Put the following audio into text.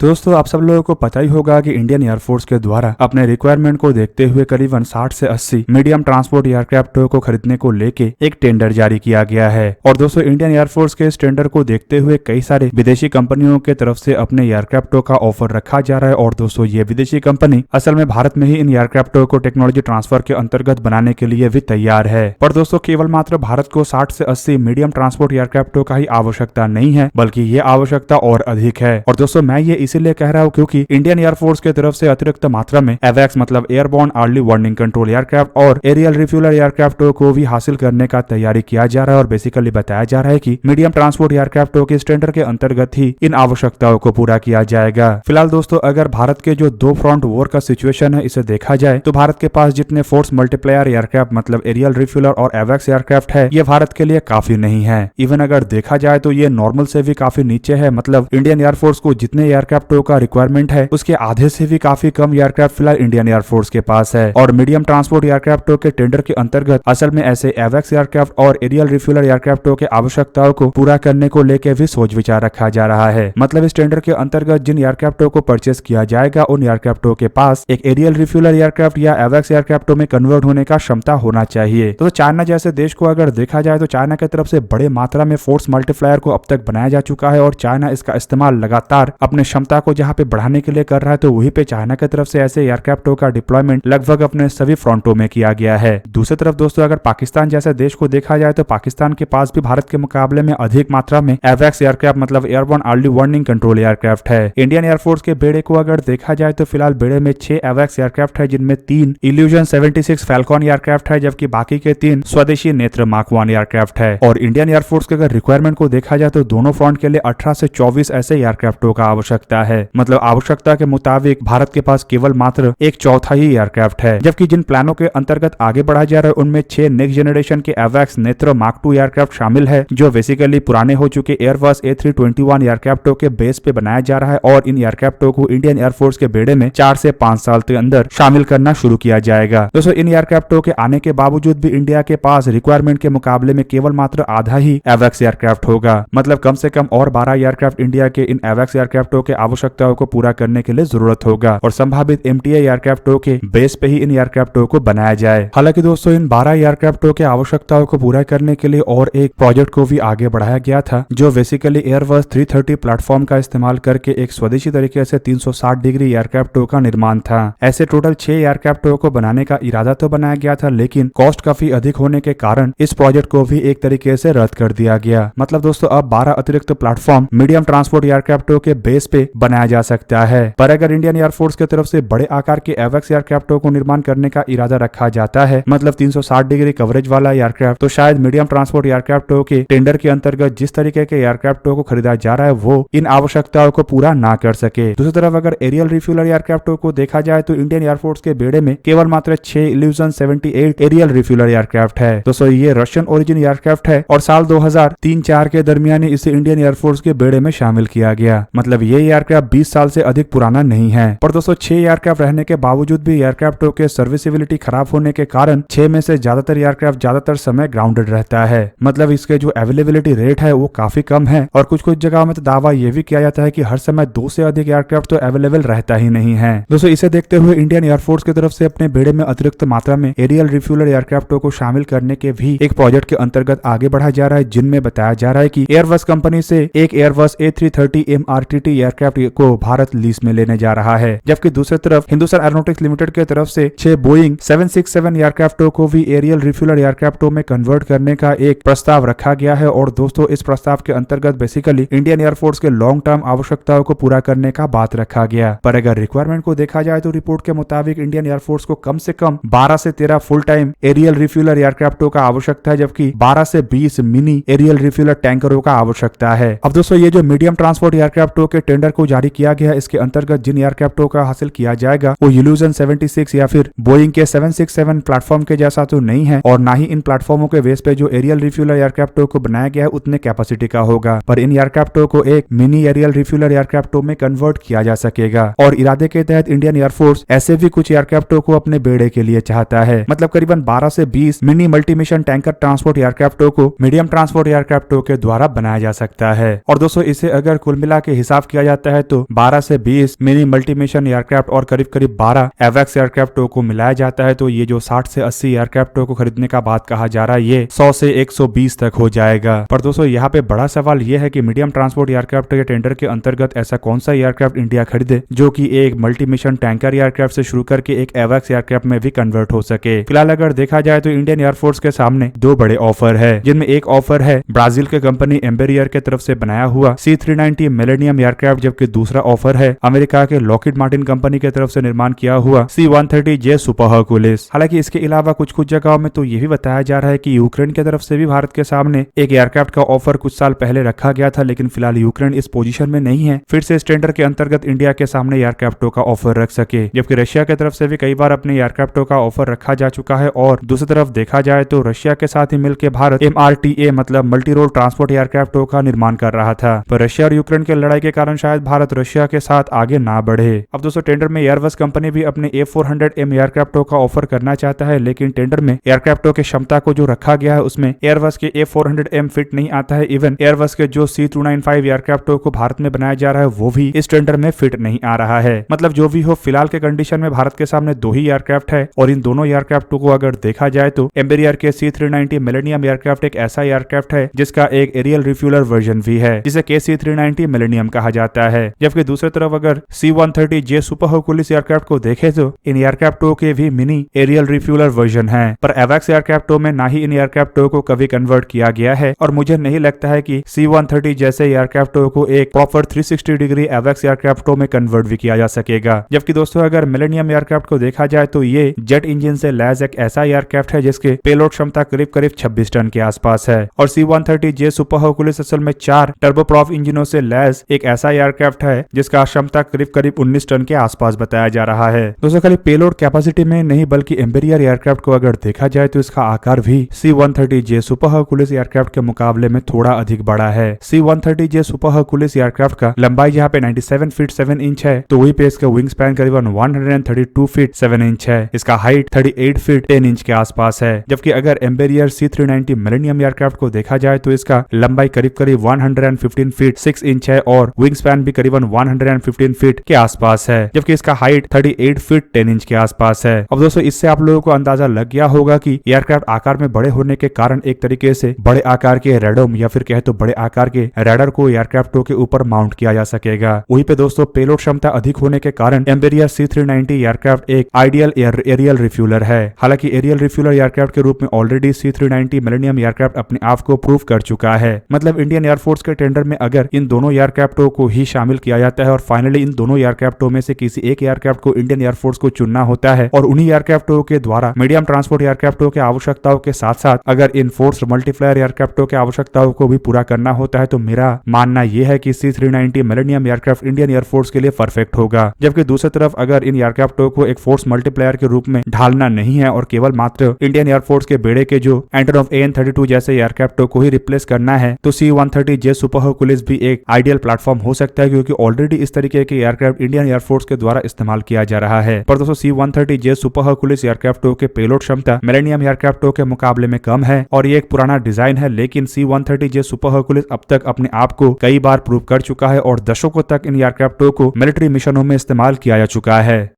दोस्तों आप सब लोगों को पता ही होगा कि इंडियन एयरफोर्स के द्वारा अपने रिक्वायरमेंट को देखते हुए करीबन 60 से 80 मीडियम ट्रांसपोर्ट एयरक्राफ्ट को खरीदने को लेके एक टेंडर जारी किया गया है। और दोस्तों इंडियन एयरफोर्स के इस टेंडर को देखते हुए कई सारे विदेशी कंपनियों के तरफ से अपने एयरक्राफ्ट का ऑफर रखा जा रहा है। और दोस्तों ये विदेशी कंपनी असल में भारत में ही इन एयरक्राफ्ट को टेक्नोलॉजी ट्रांसफर के अंतर्गत बनाने के लिए भी तैयार है। पर दोस्तों केवल मात्र भारत को 60 से 80 मीडियम ट्रांसपोर्ट एयरक्राफ्ट का ही आवश्यकता नहीं है, बल्कि ये आवश्यकता और अधिक है। और दोस्तों मैं ये इसीलिए कह रहा हूँ क्योंकि इंडियन एयरफोर्स की तरफ से अतिरिक्त मात्रा में एवैक्स मतलब airborne early warning control aircraft और एरियल रिफ्यूलर एयरक्राफ्ट को भी हासिल करने का तैयारी किया जा रहा है। और बेसिकली बताया जा रहा है कि मीडियम ट्रांसपोर्ट एयरक्राफ्ट के स्टैंडर्ड के अंतर्गत ही इन आवश्यकताओं को पूरा किया जाएगा। फिलहाल दोस्तों अगर भारत के जो दो फ्रंट वॉर का सिचुएशन है इसे देखा जाए तो भारत के पास जितने फोर्स मल्टीप्लायर एयरक्राफ्ट मतलब एरियल रिफ्यूलर और एवैक्स एयरक्राफ्ट है ये भारत के लिए काफी नहीं है। इवन अगर देखा जाए तो ये नॉर्मल से भी काफी नीचे है। मतलब इंडियन एयरफोर्स को जितने एयरक्राफ्ट का रिक्वायरमेंट है उसके आधे से भी काफी कम एयरक्राफ्ट फिलहाल इंडियन एयरफोर्स के पास है। और मीडियम ट्रांसपोर्ट एयरक्राफ्ट के टेंडर के अंतर्गत असल में ऐसे एवैक्स एयरक्राफ्ट और एरियल रिफ्यूलर एयरक्राफ्ट के आवश्यकताओं को पूरा करने को लेकर भी सोच विचार रखा जा रहा है। मतलब इस टेंडर के अंतर्गत जिन एयरक्राफ्ट को परचेस किया जाएगा उन एयरक्राफ्ट के पास एक एरियल रिफ्यूलर एयरक्राफ्ट या एवैक्स एयरक्राफ्ट में कन्वर्ट होने का क्षमता होना चाहिए। तो चाइना जैसे देश को अगर देखा जाए तो चाइना की तरफ से बड़े मात्रा में फोर्स मल्टीप्लायर को अब तक बनाया जा चुका है और चाइना इसका इस्तेमाल लगातार अपने क्षमता को जहां पे बढ़ाने के लिए कर रहा है तो वहीं पे चाइना की तरफ से ऐसे एयरक्राफ्टों का डिप्लॉयमेंट लगभग अपने सभी फ्रंटों में किया गया है। दूसरी तरफ दोस्तों अगर पाकिस्तान जैसे देश को देखा जाए तो पाकिस्तान के पास भी भारत के मुकाबले में अधिक मात्रा में एवैक्स एयरक्राफ्ट मतलब airborne early warning control aircraft है। इंडियन एयरफोर्स के बेड़े को अगर देखा जाए तो फिलहाल बेड़े में 6 एवैक्स एयरक्राफ्ट है जिनमें 3 इल्यूजन 76 फैल्कॉन एयरक्राफ्ट है जबकि बाकी के 3 स्वदेशी नेत्र मार्क 1 एयरक्राफ्ट है। और इंडियन एयरफोर्स के अगर रिक्वायरमेंट को देखा जाए तो दोनों फ्रंट के लिए 18 से 24 ऐसे एयरक्राफ्टों का आवश्यकता है। मतलब आवश्यकता के मुताबिक भारत के पास केवल मात्र 1/4 ही एयरक्राफ्ट है। जबकि जिन प्लानों के अंतर्गत आगे बढ़ा जा रहा है उनमें 6 नेक्स्ट जनरेशन के एवैक्स नेत्र मार्क 2 एयरक्राफ्ट शामिल है जो बेसिकली पुराने हो चुके एयरबस A321 एयरक्राफ्टों के बेस पे बनाया जा रहा है। और इन एयरक्राफ्टों को इंडियन एयरफोर्स के बेड़े में 4 से 5 साल के अंदर शामिल करना शुरू किया जाएगा। दोस्तों इन एयरक्राफ्टों के आने के बावजूद भी इंडिया के पास रिक्वायरमेंट के मुकाबले में केवल मात्र आधा ही एवैक्स एयरक्राफ्ट होगा। मतलब कम से कम और 12 एयरक्राफ्ट इंडिया के इन एवैक्स एयरक्राफ्टों के आवश्यकताओं को पूरा करने के लिए जरूरत होगा और संभावित MTA एयरक्राफ्टों के बेस पे ही इन एयरक्राफ्टों को बनाया जाए। हालांकि दोस्तों इन 12 एयरक्राफ्टों के आवश्यकताओं को पूरा करने के लिए और एक प्रोजेक्ट को भी आगे बढ़ाया गया था जो बेसिकली एयरबस 330 प्लेटफॉर्म का इस्तेमाल करके एक स्वदेशी तरीके से 360 डिग्री एयरक्राफ्टों का निर्माण था। ऐसे टोटल 6 एयरक्राफ्टों को बनाने का इरादा तो बनाया गया था लेकिन कॉस्ट काफी अधिक होने के कारण इस प्रोजेक्ट को भी एक तरीके से रद्द कर दिया गया। मतलब दोस्तों अब 12 अतिरिक्त प्लेटफॉर्म मीडियम ट्रांसपोर्ट एयरक्राफ्टों के बेस पे बनाया जा सकता है। पर अगर इंडियन एयरफोर्स की तरफ से बड़े आकार के एवैक्स एयरक्राफ्टों को निर्माण करने का इरादा रखा जाता है मतलब 360 डिग्री कवरेज वाला एयरक्राफ्ट तो शायद मीडियम ट्रांसपोर्ट एयरक्राफ्टों के टेंडर के अंतर्गत जिस तरीके के एयरक्राफ्टों को खरीदा जा रहा है वो इन आवश्यकताओं को पूरा ना कर सके। दूसरी तरफ अगर एरियल रिफ्यूलर एयरक्राफ्टों को देखा जाए तो इंडियन एयरफोर्स के बेड़े में केवल मात्र 6 इल्यूजन 78 एरियल रिफ्यूलर एयरक्राफ्ट है। दोस्तों ये रशियन ओरिजिन एयरक्राफ्ट है और साल 2003-4 के दरमियान इसे इंडियन एयरफोर्स के बेड़े में शामिल किया गया। मतलब ये एयरक्राफ्ट 20 साल से अधिक पुराना नहीं है। पर दोस्तों 6 एयरक्राफ्ट रहने के बावजूद भी एयरक्राफ्टों के सर्विसिबिलिटी खराब होने के कारण 6 में से ज्यादातर एयरक्राफ्ट ज्यादातर समय ग्राउंडेड रहता है। मतलब इसके जो अवेलेबिलिटी रेट है वो काफी कम है और कुछ जगहों में तो दावा ये भी किया जाता है कि हर समय 2 से अधिक एयरक्राफ्ट तो अवेलेबल रहता ही नहीं है। दोस्तों इसे देखते हुए इंडियन एयरफोर्स की तरफ से अपने बेड़े में अतिरिक्त मात्रा में एरियल रिफ्यूलर एयरक्राफ्टों को शामिल करने के भी एक प्रोजेक्ट के अंतर्गत आगे बढ़ा जा रहा है जिनमें बताया जा रहा है कि एयरबस कंपनी से एक एयरबस A330 MRTT एयरक्राफ्ट को भारत लीज में लेने जा रहा है। जबकि दूसरी तरफ हिंदुस्तान एरोनॉटिक्स लिमिटेड की तरफ से 6 बोइंग 767 एयरक्राफ्टों को भी एरियल रिफ्यूलर एयरक्राफ्टों में कन्वर्ट करने का एक प्रस्ताव रखा गया है। और दोस्तों इस प्रस्ताव के अंतर्गत बेसिकली इंडियन एयरफोर्स के लॉन्ग टर्म आवश्यकताओं को पूरा करने का बात रखा गया। पर अगर रिक्वायरमेंट को देखा जाए तो रिपोर्ट के मुताबिक इंडियन एयरफोर्स को कम से कम 12 से 13 फुल टाइम एरियल रिफ्यूलर एयरक्राफ्टों का आवश्यकता है जबकि 12 से 20 मिनी एरियल रिफ्यूलर टैंकरों का आवश्यकता है। अब दोस्तों ये जो मीडियम ट्रांसपोर्ट एयरक्राफ्टों के टेंडर को जारी किया गया इसके अंतर्गत जिन एयरक्राफ्टों का हासिल किया जाएगा वो इल्यूजन 76 या फिर बोइंग के 767 प्लेटफॉर्म के जैसा तो नहीं है और ना ही इन प्लेटफॉर्मों के बेस पे जो एरियल रिफ्यूलर एयरक्राफ्टों को बनाया गया है उतने कैपेसिटी का होगा। पर इन एयरक्राफ्टों को एक मिनी एरियल रिफ्यूलर एयरक्राफ्टों में कन्वर्ट किया जा सकेगा और इरादे के तहत इंडियन एयरफोर्स ऐसे भी कुछ एयरक्राफ्टों को अपने बेड़े के लिए चाहता है। मतलब करीबन 12 से 20 mini multi mission tanker transport एयरक्राफ्टों को मीडियम ट्रांसपोर्ट एयरक्राफ्टों के द्वारा बनाया जा सकता है। और दोस्तों इसे अगर कुल मिला के हिसाब किया जाता है तो 12 से 20 मिनी मल्टी मिशन एयरक्राफ्ट और करीब करीब 12 एवैक्स एयरक्राफ्ट को मिलाया जाता है तो ये जो 60 से 80 एयरक्राफ्ट को खरीदने का बात कहा जा रहा है ये 100 से 120 तक हो जाएगा। पर दोस्तों यहाँ पे बड़ा सवाल ये है कि मीडियम ट्रांसपोर्ट एयरक्राफ्ट के टेंडर के अंतर्गत ऐसा कौन सा एयरक्राफ्ट इंडिया खरीदे जो कि एक मल्टी मिशन टैंकर एयरक्राफ्ट से शुरू करके एक एवैक्स एयरक्राफ्ट में भी कन्वर्ट हो सके। फिलहाल अगर देखा जाए तो इंडियन एयरफोर्स के सामने दो बड़े ऑफर है, जिनमें एक ऑफर है ब्राजील के कंपनी एम्बेरियर के तरफ से बनाया हुआ C-390 मिलेनियम एयरक्राफ्ट, जबकि दूसरा ऑफर है अमेरिका के लॉकहीड मार्टिन कंपनी की तरफ से निर्माण किया हुआ C-130J सुपर हरक्यूलिस। हालांकि इसके अलावा कुछ जगहों में तो ये भी बताया जा रहा है कि यूक्रेन की तरफ से भी भारत के सामने एक एयरक्राफ्ट का ऑफर कुछ साल पहले रखा गया था, लेकिन फिलहाल यूक्रेन इस पोजीशन में नहीं है फिर से इस टेंडर के अंतर्गत इंडिया के सामने एयरक्राफ्टों का ऑफर रख सके। जबकि रशिया की तरफ से भी कई बार अपने एयरक्राफ्टों का ऑफर रखा जा चुका है और दूसरी तरफ देखा जाए तो रशिया के साथ ही मिलकर भारत MRTA मतलब मल्टी रोल ट्रांसपोर्ट एयरक्राफ्टों का निर्माण कर रहा था। पर रशिया और यूक्रेन की लड़ाई के कारण शायद भारत रशिया के साथ आगे ना बढ़े। अब दोस्तों टेंडर में एयरबस कंपनी भी अपने A400M एयरक्राफ्टों का ऑफर करना चाहता है, लेकिन टेंडर में एयरक्राफ्टों की क्षमता को जो रखा गया है उसमें एयरबस के A400M फिट नहीं आता है। इवन एयरबस के जो C295 एयरक्राफ्टों को भारत में बनाया जा रहा है वो भी इस टेंडर में फिट नहीं आ रहा है। मतलब जो भी हो, फिलहाल के कंडीशन में भारत के सामने दो ही एयरक्राफ्ट है और इन दोनों एयरक्राफ्टों को अगर देखा जाए तो एम्बेरियर के C-390 मिलेनियम एयरक्राफ्ट एक ऐसा एयरक्राफ्ट है जिसका एक एरियल रिफ्यूलर वर्जन भी है जिसे C-390 मिलेनियम कहा जाता है। जबकि दूसरी तरफ अगर C-130J सुपर हरक्यूलिस एयरक्राफ्ट को देखे तो इन एयरक्राफ्टों के भी मिनी एरियल रिफ्यूलर वर्जन है, पर एवैक्स एयरक्राफ्टों में ना ही इन एयरक्राफ्टों को कभी कन्वर्ट किया गया है और मुझे नहीं लगता है कि C-130 जैसे एयरक्राफ्टों को एक प्रॉपर 360 डिग्री एवैक्स एयरक्राफ्टों में कन्वर्ट भी किया जा सकेगा। जबकि दोस्तों अगर मिलेनियम एयरक्राफ्ट को देखा जाए तो ये जेट इंजन से लैस एक ऐसा एयरक्राफ्ट है जिसके पेलोड क्षमता करीब करीब 26 टन के आसपास है और C-130J सुपर हरक्यूलिस असल में 4 टर्बोप्रॉप इंजनों से लैस एक ऐसा एयरक्राफ्ट है जिसका क्षमता करीब करीब 19 टन के आसपास बताया जा रहा है। दोस्तों खाली पेलोड कैपेसिटी में नहीं बल्कि एम्बेरियर एयरक्राफ्ट को अगर देखा जाए तो इसका आकार भी C-130J सुपर हरक्यूलिस एयरक्राफ्ट के मुकाबले में थोड़ा अधिक बड़ा है। C-130J सुपर हरक्यूलिस एयरक्राफ्ट का लंबाई जहाँ पे 97 फीट 7 इंच है तो वही पे इसका विंग स्पैन करीबन 132 फीट 7 इंच है। इसका हाइट 38 फीट 10 इंच के आसपास है। जबकि अगर एम्बेरियर C-390 मिलेनियम एयरक्राफ्ट को देखा जाए तो इसका लंबाई करीब करीब 115 फीट 6 इंच है और विंग स्पैन भी करीबन 115 फीट के आसपास है, जबकि इसका हाइट 38 फीट 10 इंच के आसपास है। अब दोस्तों इससे आप लोगों को अंदाजा लग गया होगा कि एयरक्राफ्ट आकार में बड़े होने के कारण एक तरीके से बड़े आकार के रेडोम या फिर कहे तो बड़े आकार के रैडर को एयरक्राफ्टों के ऊपर माउंट किया जा सकेगा। वहीं पे दोस्तों पेलोड क्षमता अधिक होने के कारण एम्बेरियर C-390 एयरक्राफ्ट एक आइडियल एरियल रिफ्यूलर है। हालांकि एरियल रिफ्यूलर एयरक्राफ्ट के रूप में ऑलरेडी C-390 मिलेनियम एयरक्राफ्ट अपने आप को प्रूव कर चुका है। मतलब इंडियन एयरफोर्स के टेंडर में अगर इन दोनों एयरक्राफ्टों को ही शामिल किया जाता है और फाइनली इन दोनों एयरक्राफ्टों में से किसी एक एयरक्राफ्ट को इंडियन एयरफोर्स को चुनना होता है और उन्हीं एयरक्राफ्टों के द्वारा मीडियम ट्रांसपोर्ट एयरक्राफ्टों की आवश्यकताओं के साथ साथ अगर इन फोर्स मल्टीप्लायर एयरक्राफ्टों की आवश्यकताओं को भी पूरा करना होता है तो मेरा मानना यह है कि C-390 millennium aircraft Indian air force के लिए परफेक्ट होगा। जबकि दूसरी तरफ अगर इन एयरक्राफ्टों को एक फोर्स मल्टीप्लायर के रूप में ढालना नहीं है और केवल मात्र इंडियन एयरफोर्स के बेड़े के जो एंटोनोव AN-32 जैसे एयरक्राफ्टों को ही रिप्लेस करना है तो C-130J सुपर हरक्यूलिस भी एक आइडियल प्लेटफॉर्म हो सकता है, क्योंकि ऑलरेडी इस तरीके के एयरक्राफ्ट इंडियन एयरफोर्स के द्वारा इस्तेमाल किया जा रहा है। पर दोस्तों C-130J सुपर हरक्यूलिस एयरक्राफ्टों के पेलोड क्षमता मिलेनियम एयरक्राफ्टों के मुकाबले में कम है और ये एक पुराना डिजाइन है, लेकिन C-130J सुपर हरक्यूलिस अब तक अपने आप को कई बार प्रूव कर चुका है और दशकों तक इन एयरक्राफ्टों को मिलिट्री मिशनों में इस्तेमाल किया जा चुका है।